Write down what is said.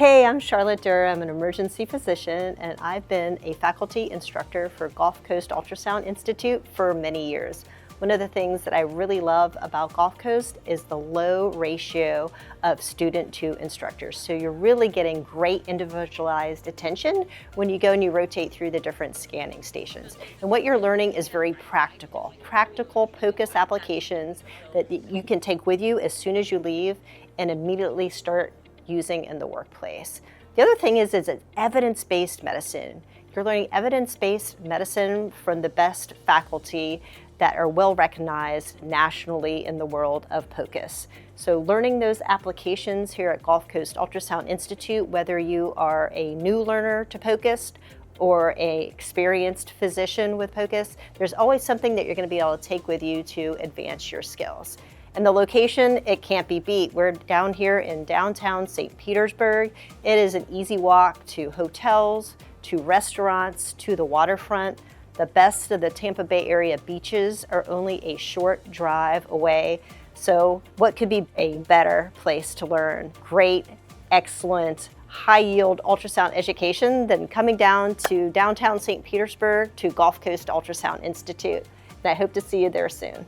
Hey, I'm Charlotte Derr. I'm an emergency physician, and I've been a faculty instructor for Gulfcoast Ultrasound Institute for many years. One of the things that I really love about Gulf Coast is the low ratio of student to instructors. So you're really getting great individualized attention when you go and you rotate through the different scanning stations. And what you're learning is very practical POCUS applications that you can take with you as soon as you leave and immediately start using in the workplace. The other thing is it's evidence-based medicine. You're learning evidence-based medicine from the best faculty that are well recognized nationally in the world of POCUS. So learning those applications here at Gulfcoast Ultrasound Institute, whether you are a new learner to POCUS or an experienced physician with POCUS, there's always something that you're going to be able to take with you to advance your skills. And the location, it can't be beat. We're down here in downtown St. Petersburg. It is an easy walk to hotels, to restaurants, to the waterfront. The best of the Tampa Bay area beaches are only a short drive away. So what could be a better place to learn great, excellent, high-yield ultrasound education than coming down to downtown St. Petersburg to Gulfcoast Ultrasound Institute? And I hope to see you there soon.